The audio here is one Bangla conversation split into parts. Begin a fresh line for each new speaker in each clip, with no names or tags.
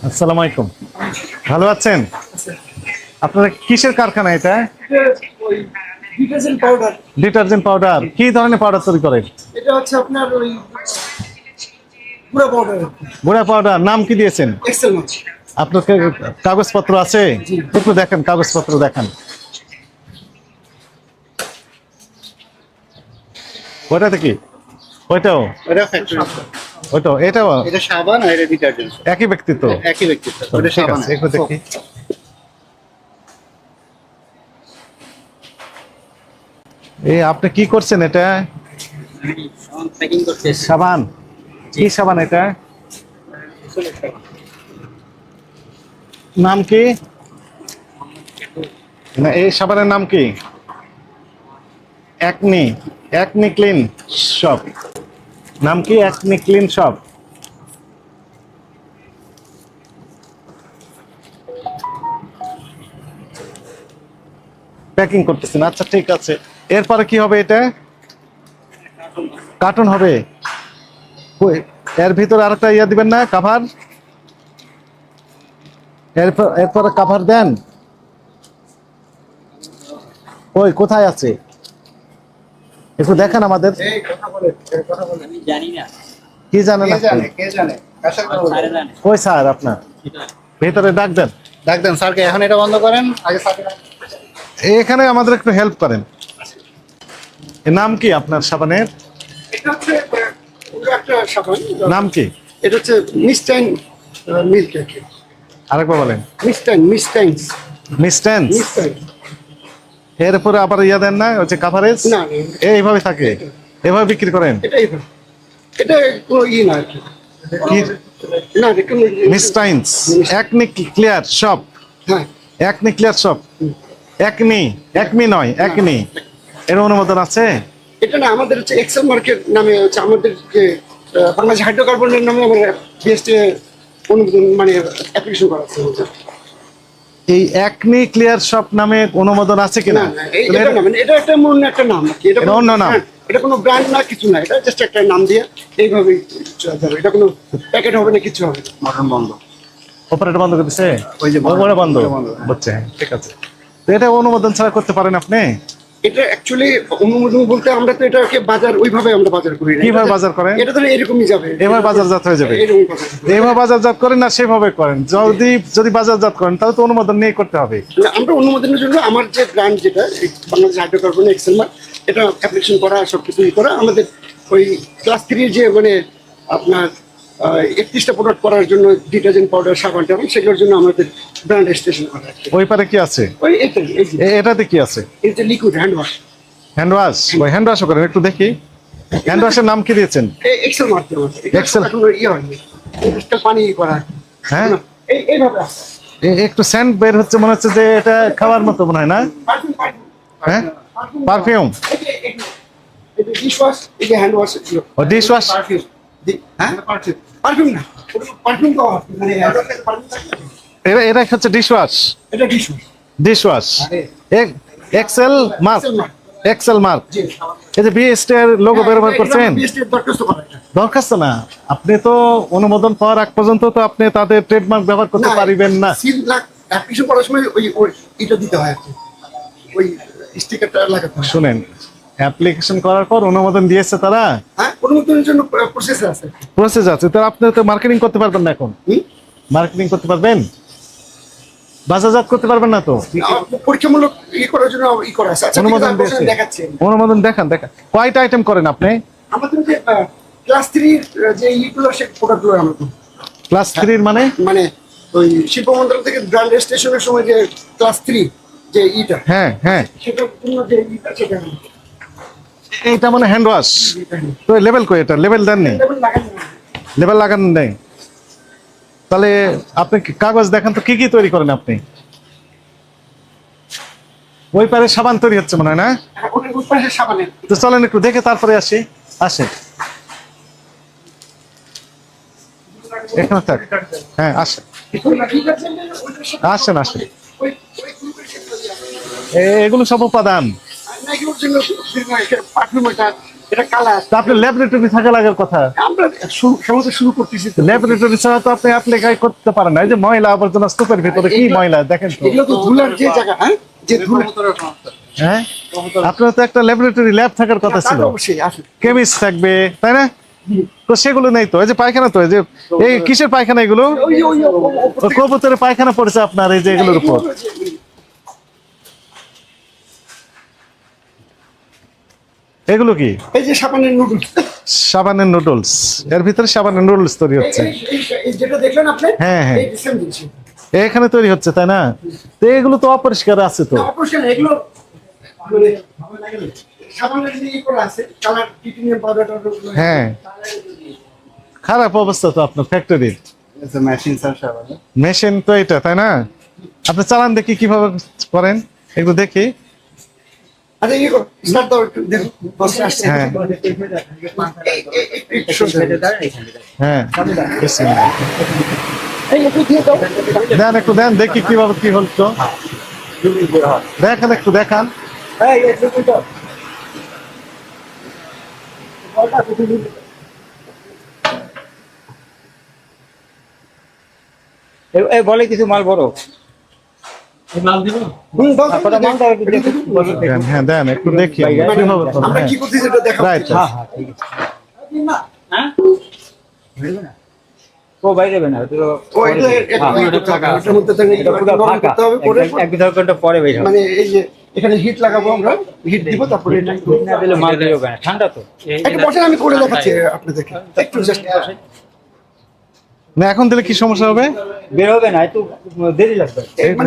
আসসালামু আলাইকুম। ভালো আছেন? আপনারা কিসের কারখানা এটা?
Detergent powder.
Detergent powder. কি ধরনের পাউডার তৈরি করেন?
এটা হচ্ছে আপনার ওই গুঁড়া পাউডার।
গুঁড়া পাউডার। নাম কি দিয়েছেন?
এক্সেল মাছ।
আপনার কাগজপত্র আছে? একটু দেখেন, কাগজপত্র দেখান। ওইটাতে কি? ওইটাও?
এটা ফ্যাক্টরি।
ওইটাও? এটাও
এটা সাবান আর এটা ডিটারজেন্ট।
একই ব্যক্তিত্ব?
একই ব্যক্তিত্ব। ওটা
ঠিক
সাবান।
আছে, একটু দেখি। আপনি কি করছেন এটা?
প্যাকিং করতে
সাবান? কি সাবান এটা? নাম কি? না, এই সাবানের নাম কি? একনি। Acne clean shop. নাম কি? Acne clean shop. প্যাকিং করতেছেন, আচ্ছা ঠিক আছে। এরপরে কি হবে এটা? কার্টুন হবে। কই, এর ভিতরে আরেকটা ইয়া দিবেন না, কভার? এরপরে কভার দেন। ওই কোথায় আছে একটু দেখেন আমাদের।
আমি জানি না।
কি জানেন
কে জানে?
আপনি?
কে জানে? কাশা
কই স্যার আপনার? ভেতরে ডাক দেন।
ডাক দেন স্যারকে। এখন এটা বন্ধ করেন। আগে স্যারকে
এখানে আমাদের একটু হেল্প করেন। এর নাম কি আপনার সাবানের?
এটা হচ্ছে পুরো একটা সাবান।
নাম কি?
এটা হচ্ছে মিস্টাইন মিল্ক।
আরেকবার বলেন।
মিস্টাইনস।
মিস্টেন্স।
মিস্টাইন।
এর উপরে আবার ইয়া দেন না, হচ্ছে কাভারেজ?
না,
এইভাবে থাকে, এভাবে বিক্রি করেন?
এটাই এটা কোনো না আর কি।
কি?
না, এটা কোনো
মিস্টাইন্স একনি ক্লিয়ার শপ।
হ্যাঁ।
Acne clear shop. Acne, Acme নয়, একনি। এর অনুমোদন আছে?
এটা না, আমাদের হচ্ছে এক্সেল মার্কেট নামে হচ্ছে আমাদের যে বাংলাদেশ হাইড্রোকার্বনের নামে আমরা বিএসটি অনুমোদন মানে অ্যাপ্লিকেশন করা আছে।
এই একনি ক্লিয়ার শপ নামে অনুমোদন আছে কিনা?
না, না, এটা না, মানে এটা একটা অন্য একটা নাম আর কি।
এটা অন্য নাম?
এটা কোনো ব্র্যান্ড না, কিছু না, এটা জাস্ট একটা নাম দিয়ে এইভাবেই চলতে হবে। এটা কোনো প্যাকেট হবে না, কিছু হবে না।
মটন বন্ধ।
অপারেটর বন্ধ করে দিছে?
ওই যে
ওপরে বন্ধ
বন্ধ।
হচ্ছে, হ্যাঁ, ঠিক আছে। তো এটা অনুমোদন ছাড়া করতে পারেন আপনি?
এটা অ্যাকচুয়ালি অনুমোদন বলতে আমরা তো এটাকে বাজার ওইভাবে আমরা বাজার করি না।
কিভাবে বাজার করেন?
এটা তো এরকমই যাবে,
এভাবে বাজারজাত হয়ে যাবে?
এরকম বাজার।
এইভাবে বাজারজাত করেন না সেভাবে করেন? যদি বাজারজাত করেন তাহলে তো অনুমোদন নিয়ে করতে হবে।
না, আমরা অনুমোদনের জন্য আমার যে ব্র্যান্ড যেটা এই বাংলাদেশ হাইড্রোকার্বন এক্সেল মার্ক, এটা অ্যাপ্লিকেশন করা সব কিছু করা আমাদের ওই ক্লাস 3 যে মানে আপনার 31টা প্রোডাক্ট করার জন্য ডিটারজেন্ট পাউডার সাবান টাবান সেগুলোর জন্য আমাদের ব্র্যান্ড রেজিস্ট্রেশন করা আছে।
ওই পারে কি আছে?
ওই এটাই, এই যে
এটাতে কি আছে?
এটা liquid hand wash.
Hand wash? ওই হ্যান্ড ওয়াশও করেন? একটু দেখি। হ্যান্ড ওয়াশের নাম কি দিয়েছেন?
এক্সেল মার্ক আমাদের
Excel?
এখন ইয়ে হয়নি, এটা পানি করা।
হ্যাঁ,
এইভাবে আছে।
একটু সেন্ট বের হচ্ছে, মনে হচ্ছে যে এটা খাওয়ার মতো মনে হয় না?
পারফিউম
হ্যাঁ, পারফিউম।
এই যে ডিশ ওয়াশ, এই যে হ্যান্ড ওয়াশ ছিল।
ও ডিশ ওয়াশ?
পারফিউম। হ্যাঁ, পারফিউম না, পারফিউম তো মানে পারফিউম থাকে।
এটা হচ্ছে ডিশ ওয়াশ।
এটা dish wash.
Dish wash Excel mark.
Excel mark।
Excel mark.
জি।
এই যে বিএসটি এর লোগো ব্যবহার করছেন?
বিএসটি দরখাস্ত করা এটা।
দরখাস্ত না, আপনি তো অনুমোদন পাওয়ার আগ পর্যন্ত তো আপনি তাদের ট্রেডমার্ক ব্যবহার করতে পারিবেন না।
সিল অ্যাপ্লিকেশন করার সময় ওই এটা দিতে হয় আর কি, ওই স্টিকারটা লাগাতে হয়।
শুনেন, অ্যাপ্লিকেশন করার পর অনুমোদন দিয়েছে তারা,
হ্যাঁ, অনুমোদনের জন্য প্রসেস আছে।
প্রসেস আছে, তো আপনি তো মার্কেটিং করতে পারবেন না এখন?
হুম?
মার্কেটিং করতে পারবেন? বাজারজাত করতে পারবেন না তো?
পরীক্ষামূলক করার জন্য করা আছে। আচ্ছা,
অনুমোদন
ঠিক আছে,
দিয়েছে?
দেখাচ্ছি।
অনুমোদন দেখান। কয়টা আইটেম করেন আপনি?
আমাদের যে ক্লাস 3 যে ইগুলো সে প্রোডাক্টগুলো আমরা করি।
ক্লাস 3 মানে?
মানে ওই শিল্প মন্ত্রণালয় থেকে ব্র্যান্ড রেজিস্ট্রেশনের সময় যে ক্লাস 3 যে ইটা,
হ্যাঁ হ্যাঁ,
সেটার জন্য যে ইটা সেটা
এইটা মানে হ্যান্ড ওয়াশ। তো লেভেল কই? এটা লেভেল দেন নেই?
লেবেল লাগানো না।
লেভেল লাগানো নেই? তাহলে আপনি কাগজ দেখান তো, কি কি তৈরি করেন আপনি? ওই পারে সাবান তৈরি হচ্ছে মনে হয় না?
ওটার উপরে সাবানের।
তো চলেন একটু দেখে তারপরে আসি। আসেন, এখানে থাক। হ্যাঁ, আসেন আসেন আসেন। এগুলো সব উপাদান।
পারফিউম এটা এটা কালার।
তা আপনি ল্যাবরেটরি থাকা লাগার কথা।
আমরা সমস্যা শুরু করতেছি তো।
ল্যাবরেটরি ছাড়া তো আপনি অ্যাপ্লাই করতে পারেন না। এই যে ময়লা আবর্জনা স্তূপের ভিতরে কি ময়লা দেখেন তো।
এগুলো তো ধুলার যে জায়গা, হ্যাঁ, যে ধুলা,
হ্যাঁ, আপনার তো একটা ল্যাবরেটরি ল্যাব থাকার কথা ছিল,
অবশ্যই আসে।
কেমিস্ট থাকবে, তাই না? তো সেগুলো নেই তো। এই যে পায়খানা, তো এই যে এই কিসের পায়খানা এগুলো? ওই কবুতরের পায়খানা পড়েছে আপনার এই যে এগুলোর উপর। এগুলো কি?
এই যে সাবানের নুডলস,
সাবানের নুডলস, এর ভিতরে সাবানের নুডলস তৈরি হচ্ছে।
যেটা দেখলেন আপনি,
হ্যাঁ, হ্যাঁ।
এই সেম জিনিস
এখানে তৈরি হচ্ছে, তাই না? তো এগুলো তো অপরিষ্কার আছে তো।
অপারেশন, এগুলো মানে সাবানের যে ই করা আছে, কালার টিটিনিয়াম পাউডার।
হ্যাঁ, খারাপ অবস্থা তো আপনার ফ্যাক্টরির।
মেশিন স্যার সাবান।
মেশিন তো এটা, তাই না? আপনি চালান দেখি কিভাবে করেন, একটু দেখি।
আচ্ছা, ইয়ে করো, স্টার্ট দাও একটু, দেখো বসে আসছে।
হ্যাঁ, হ্যাঁ, বিসমিল্লাহ।
এই একটু দিয়ে দাও।
দেন, একটু দেন দেখি কিভাবে কি হলো। দেখান, একটু দেখান।
এই একটু দাও। বলটা একটু দিন।
এই বলে কিছু মাল বড়। মাল দিব?
হুম, দাও।
আপনারা মাল দাও একটু দেখুন।
দেন, হ্যাঁ, দেন একটু দেখি কিভাবে করবেন।
আমরা
হ্যাঁ,
কি করতেছি এটা দেখাও।
রাইট।
হ্যাঁ হ্যাঁ ঠিক আছে। হ্যাঁ? হইবে না? ও বাইরে যাবে না, তো
ও এটা এটার মধ্যে থাকে,
এটা পুরো
গরম
ফাঁকা।
করতে হবে, করে
এক দুই ঘন্টা পরে বের হবে।
মানে এই যে এখানে হিট লাগাবো, আমরা হিট দিব, তারপরে এটা একটু
না দিলে মাল বের হবে না, ঠান্ডা তো।
একটু বসেন, আমি করে দেখাচ্ছি আপনাদেরকে একটু জাস্ট।
না, এখন দিলে কি সমস্যা হবে?
বের হবে না, একটু দেরি লাগবে।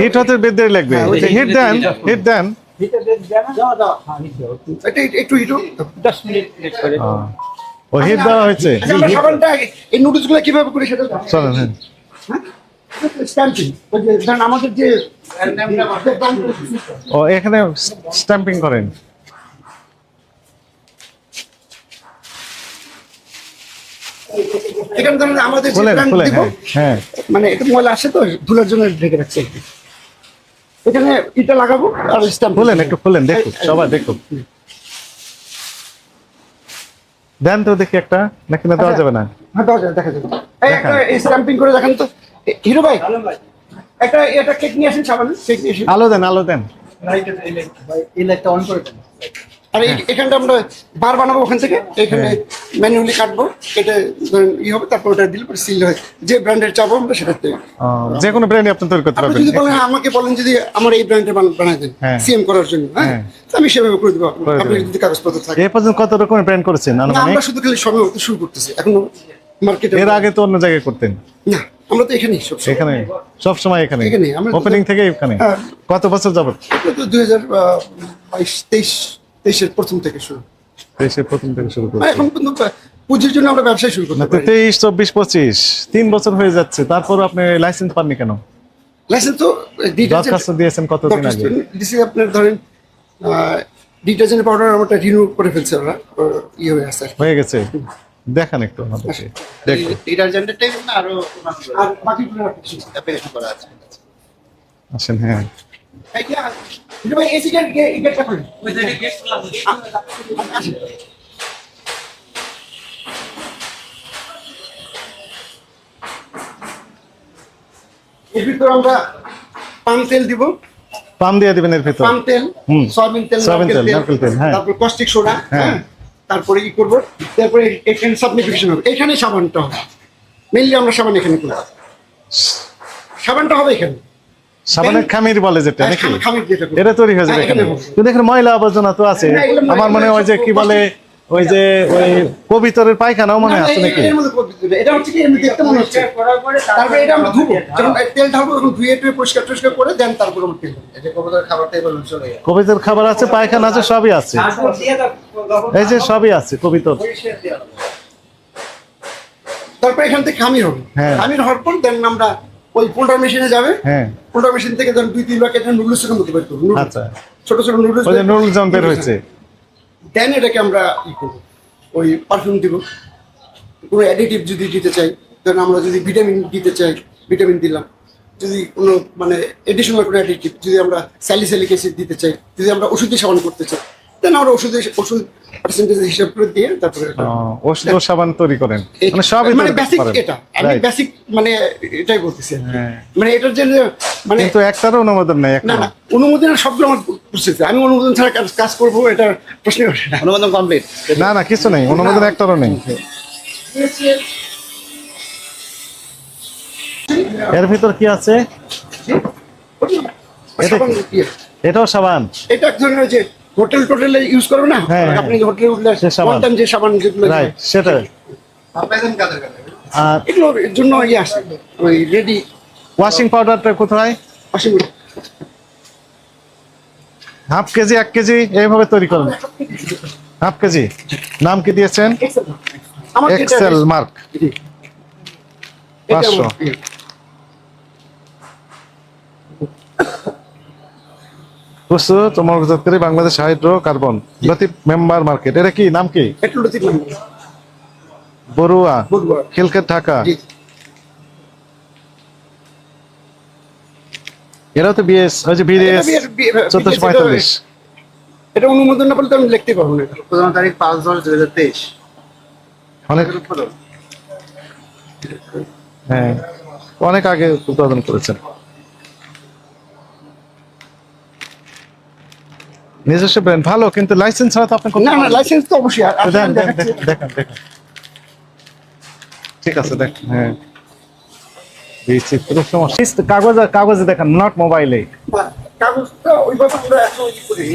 হিট হতে দেরি লাগবে। হিট দেন, হিট দেন।
হিটে দেন না? হ্যাঁ, হিট দাও।
এটা একটু হিটও।
10 মিনিট লেট করে।
ও হিট দেওয়া হয়েছে।
আচ্ছা, আমরা সাবানটা এই নুডলস গুলো কিভাবে করে সেটা
চলেন, হ্যাঁ।
স্ট্যাম্পিং, ওই যে ধরেন আমাদের যে
ও এখানে স্ট্যাম্পিং করেন।
এখানে ধরেন আমাদের যে
খুলেন,
brand
খুলেন,
দিব,
হ্যাঁ, হ্যাঁ।
মানে এটা ময়লা আসে তো, ধুলার জন্য ঢেকে রাখছি একটু। এখানে এটা লাগাবো আর স্ট্যাম্প
খুলেন, একটু খুলেন, দেখুন, সবাই দেখুন। দেন তো দেখি একটা, নাকি না দেওয়া যাবে না?
হ্যাঁ, দাও, দেখা যাবে। এই একটা স্ট্যাম্পিং করে দেখান তো হিরো ভাই। একটা এটা কেক নিয়ে আসেন, সাবান কেক নিয়ে আসেন।
আলো দেন, আলো দেন।
এই লাইটটা অন করে দেন।
আর এখানটা আমরা বার বানাবো, ওখান থেকে এখানে ম্যানুয়ালি কাটবো, এটা ধরেন ই হবে, তারপর ওটা দিলে পরে সিল হয়, যে ব্র্যান্ডের চাবো আমরা সেটাতে।
যে কোনো ব্র্যান্ডে আপনি তৈরি করতে
আপনি
পারবেন।
যদি বলেন, আমাকে বলেন যদি আমার এই ব্র্যান্ডের বানাই দেন
হ্যাঁ।
সিএম করার জন্য, হ্যাঁ,
হ্যাঁ।
তো আমি সেভাবে করে দেবো,
করে
আপনি
দেবেন।
যদি কাগজপত্র থাকে।
এ পর্যন্ত কত রকমের ব্র্যান্ড করেছেন
না,
আনুমানিক?
আমরা শুধু খালি সবে শুরু করতেছি এখনো মার্কেটে।
এর আগে তো অন্য জায়গায় করতেন।
না, আমরা তো এখানেই সব
এখানে সব সময় এখানে
এখানেই, আমরা তো-
ওপেনিং থেকে এখানে।
হ্যাঁ।
কত বছর যাবত?
2022-23 প্রথম থেকে শুরু।
দেশের প্রথম থেকে শুরু
মানে
করছে।
এখন পর্যন্ত পুঁজির জন্য আমরা ব্যবসায় শুরু করতে
না তো
পারি।
23, 24, 25 3 বছর হয়ে যাচ্ছে, তারপর আপনি লাইসেন্স পাননি কেন?
লাইসেন্স তো
দরখাস্ত দিয়েছেন কতদিন আগে?
ডিসি আপনার ধরেন ডিটারজেন্ট পাউডার আমরা রিনিউ করে ফেলছে, ওরা ইয়ে হয়ে আসছে।
হয়ে গেছে? দেখান একটু আমাদেরকে, দেখুন।
ডিটারজেন্টের না আরো
আর বাকিগুলো আর কিছু না।
অ্যাপ্লিকেশন করা আছে।
আসেন, হ্যাঁ।
ভাই এসি গেটটা খুলুন। এর ভিতরে আমরা পাম তেল দিব,
পাম দিয়ে দিবেন এর ভিতর।
পাম তেল,
হুম।
সয়াবিন তেল,
সয়াবিন তেল,
নারকেল
নারকেল তেল, হ্যাঁ।
তারপর কস্টিক সোডা,
হ্যাঁ।
হ্যাঁ, তারপরে কি করবো, তারপরে এখানে সাবলিফিকেশন হবে, এখানে সাবানটা হবে মেইনলি, আমরা সাবান এখানে করবো, সাবানটা হবে এখানে।
সাবানের খামির বলে যেটা নাকি?
খামির যেটা করবো।
এটা তৈরি হয়ে যাবে
হ্যাঁ,
এখানে।
এখানে হবে।
কিন্তু এখানে ময়লা আবর্জনা তো আছে।
না, এগুলো
আমার মনে হয় যে কি বলে, ওই যে ওই কবিতরের পায়খানাও মনে আছে নাকি?
এর মধ্যে পদ্ধতি এটা হচ্ছে কি, এমনি দেখতে মনে হচ্ছে। তারপরে এটা আমরা ধুবো, যখন তেল ঢালবো তখন ধুয়ে টুয়ে পরিষ্কার টরিষ্কার করে দেন, তারপর আমরা তেল দেবো।
এটা কবুতর খাবারটাই বলুন চলে যায়।
কবিতর খাবার আছে, পায়খানা আছে, সবই আছে। এই যে সবই আছে কবিতর।
তারপর এখান থেকে খামির হবে,
হ্যাঁ।
খামির হওয়ার পর দেন আমরা ওই পোল্ডার মেশিনে যাবে,
হ্যাঁ,
পোল্ডার মেশিন থেকে ধরেন 2-3 লাখ এটা নুডলস এর মধ্যে বের করবো, noodles।
আচ্ছা।
ছোট ছোট নুডলস,
ওই যে নুডল জাম বের হয়েছে।
দেন এটাকে আমরা ই করবো, ওই পারফিউম দিব, কোনো অ্যাডিটিভ যদি দিতে চাই, ধরেন আমরা যদি ভিটামিন দিতে চাই ভিটামিন দিলাম, যদি কোনো মানে এডিশনাল কোনো অ্যাডিটিভ যদি আমরা স্যালিসিলিক অ্যাসিড দিতে চাই, যদি আমরা ওষুধি সেবন করতে চাই, দেন আর ওষুধ পার্সেন্টেজ হিসাব করে দিয়ে তারপরে
ওষুধ ও সাবান তৈরি করেন
এই-
মানে সবই
মানে
তৈরি
বেসিক
করেন।
এটা আমি
Right.
বেসিক মানে এটাই বলতেছি আর কি।
হ্যাঁ।
মানে এটার যে মানে
কিন্তু একটারও অনুমোদন নেই
না
একটা
না অনুমোদনের সবগুলো আমার প্রসেস আমি অনুমোদন ছাড়া কাজ করবো এটা প্রশ্ন ওঠে না
অনুমোদন কমপ্লিট।
না না কিছু নেই অনুমোদন একটারও নেই এর ভিতর কি আছে এটা
সাবান
কি?
দিয়ে।
এটাও সাবান
এটা এক ধরনের যে হোটেলে ইউজ করো না
হ্যাঁ, হ্যাঁ।
আপনি হোটেলে উঠলে
সে সাবান।
one time যে সাবান যেগুলো
রাইট সেটা আর
এগুলোর জন্য ইয়ে আসে ওই রেডি
ওয়াশিং পাউডারটা কোথায় হাফ কেজি 1 কেজি এইভাবে তৈরি করেন হাফ কেজি নাম কি দিয়েছেন
আমার যেটা
এক্সেল মার্ক
জি। এটা
500
আমার ইয়ে।
প্রস্তুত তোমার করে Bangladesh hydro carbon Latif member market এটা কি নাম কি
এটা লতিফ মাহমুদ।
বড়ুয়া
বড়ুয়া।
খিলক্ষেত ঢাকা
জি।
এরাও তো বিএস ওই যে বিএস
এটা বিএস
1445
এটা অনুমোদন না বলতে আমি লিখতে পারবো না এটা।
উৎপাদন তারিখ 5/10/2023।
অনেক
উৎপাদন
হ্যাঁ অনেক আগে উৎপাদন করেছেন নিজস্ব ব্র্যান্ড ভালো কিন্তু লাইসেন্স ছাড়া তো আপনি করতে
না না
পারবেন না।
লাইসেন্স তো অবশ্যই আর
দেন দেন
দেখাচ্ছি।
দেখেন দেখেন ঠিক আছে দেখ হ্যাঁ বিচিত্র সমস্যা কাগজে দেখেন নট মোবাইলে
কাগজটা ওইভাবে আমরা এখন ই করি